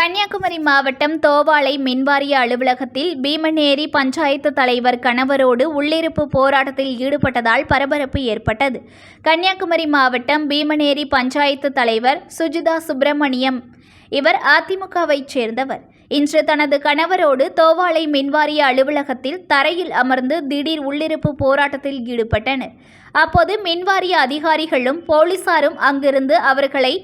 கன்னியாகுமரி மாவட்டம் தோவாளை மின்வாரிய அலுவலகத்தில் பீமனேரி பஞ்சாயத்து தலைவர் கணவரோடு உள்ளிருப்பு போராட்டத்தில் ஈடுபட்டதால் பரபரப்பு ஏற்பட்டது. கன்னியாகுமரி மாவட்டம் பீமனேரி பஞ்சாயத்து தலைவர் சுஜிதா சுப்பிரமணியம் இவர் அதிமுகவைச் சேர்ந்தவர். இன்று தனது கணவரோடு தோவாளை மின்வாரிய அலுவலகத்தில் தரையில் அமர்ந்து திடீர் உள்ளிருப்பு போராட்டத்தில் ஈடுபட்டனர். அப்போது மின்வாரிய அதிகாரிகளும் போலீசாரும் அங்கிருந்து அவர்களை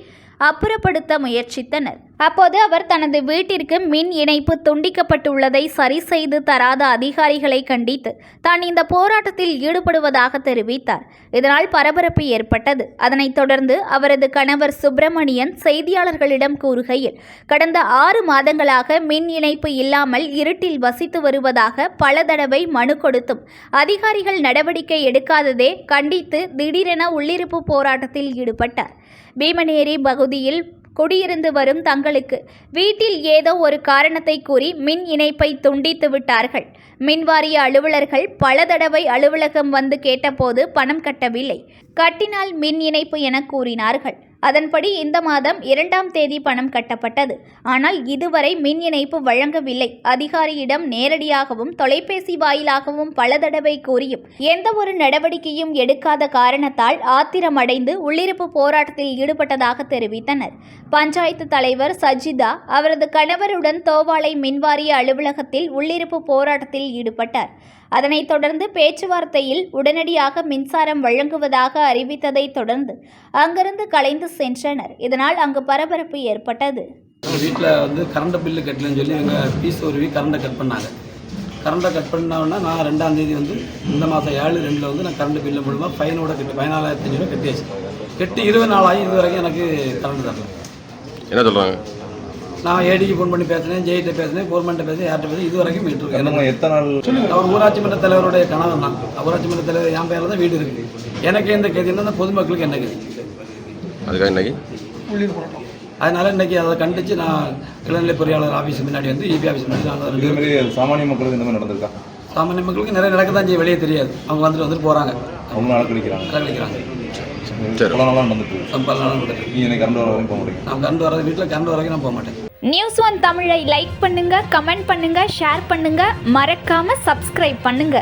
அப்புறப்படுத்த முயற்சித்தனர். அப்போது அவர் தனது வீட்டிற்கு மின் இணைப்பு துண்டிக்கப்பட்டுள்ளதை சரி செய்து தராத அதிகாரிகளை கண்டித்து தான் இந்த போராட்டத்தில் ஈடுபடுவதாக தெரிவித்தார். இதனால் பரபரப்பு ஏற்பட்டது. அதனைத் தொடர்ந்து அவரது கணவர் சுப்பிரமணியன் செய்தியாளர்களிடம் கூறுகையில், கடந்த 6 மாதங்களாக மின் இணைப்பு இல்லாமல் இருட்டில் வசித்து வருவதாக பல தடவை மனு கொடுத்தும் அதிகாரிகள் நடவடிக்கை எடுக்காததை கண்டித்து திடீரென உள்ளிருப்பு போராட்டத்தில் ஈடுபட்டார். பீமனேரி பகுதியில் குடியிருந்து வரும் தங்களுக்கு வீட்டில் ஏதோ ஒரு காரணத்தை கூறி மின் இணைப்பை துண்டித்து விட்டார்கள். மின்வாரிய அலுவலர்கள் பல தடவை அலுவலகம் வந்து கேட்டபோது பணம் கட்டவில்லை. கட்டினால் மின் இணைப்பு என கூறினார்கள். அதன்படி இந்த மாதம் 2ஆம் தேதி பணம் கட்டப்பட்டது. ஆனால் இதுவரை மின் இணைப்பு வழங்கவில்லை. அதிகாரியிடம் நேரடியாகவும் தொலைபேசி வாயிலாகவும் பல தடவை கூறியும் எந்த ஒரு நடவடிக்கையும் எடுக்காத காரணத்தால் ஆத்திரமடைந்து உள்ளிருப்பு போராட்டத்தில் ஈடுபட்டதாக தெரிவித்தனர். பஞ்சாயத்து தலைவர் சஜிதா அவரது கணவருடன் தோவாளை மின்வாரிய அலுவலகத்தில் உள்ளிருப்பு போராட்டத்தில் ஈடுபட்டார். அதனைத் தொடர்ந்து பேச்சுவார்த்தையில் உடனடியாக மின்சாரம் வழங்குவதாக அறிவித்ததை தொடர்ந்து அங்கிருந்து கலைந்து சென்றனர். இதனால் அங்கு பரபரப்பு ஏற்பட்டது. வீட்டில் வந்து கரண்ட் பில்லு கட்டலன்னு சொல்லி எங்கள் பீஸ் ஒரு கரண்ட்டை கட் பண்ணாங்க. கரண்ட்டை கட் பண்ணோன்னா நான் 2ஆம் தேதி வந்து இந்த மாதம் 7/2 வந்து நான் கரண்ட் பில்லு மூலமாக ஃபைனோட கட்டி 14,500 கட்டியாச்சு. கட்டி 20 நாள் ஆகி இது வரைக்கும் எனக்கு கரண்ட் தரல. என்ன சொல்கிறாங்க? நான் ஏடிக்கு ஃபோன் பண்ணி பேசினேன், ஜெயிட்ட பேசினேன், கவர்மெண்ட்டை பேசி யார்கிட்ட பேசி இது வரைக்கும் மீட்டு எத்தனை நாள்? அவர் ஊராட்சி மன்ற தலைவருடைய கணவன் தான். ஊராட்சி மன்ற தலைவர் என் பேரில் தான் வீடு இருக்குது. எனக்கு எந்த கேதினா பொதுமக்களுக்கு என்ன கேதி அதுக்காக இன்னைக்கு அதனால் இன்றைக்கி அதை கண்டித்து நான் இளநிலை பொறியாளர் ஆஃபீஸ் முன்னாடி வந்து இபி ஆஃபீஸ் முன்னாடி சாமானிய மக்களுக்கு இந்த மாதிரி நடந்திருக்கா? சாமானிய மக்களுக்கு நிறைய நடக்க தான் செய்ய, வெளியே தெரியாது. அவங்க வந்துட்டு போகிறாங்க, அவங்க அலக்கழிக்கிறாங்க. பல நாளாக நடந்துட்டு நீங்கள் கரண்ட் வர வரைக்கும் போக முடியும். நான் கரண்ட் வர வீட்டில் கரண்ட் வர வரைக்கும் நான் போக மாட்டேன். நியூஸ் 1 தமிழை லைக் பண்ணுங்க, கமெண்ட் பண்ணுங்க, ஷேர் பண்ணுங்க, மறக்காம சப்ஸ்கிரைப் பண்ணுங்க.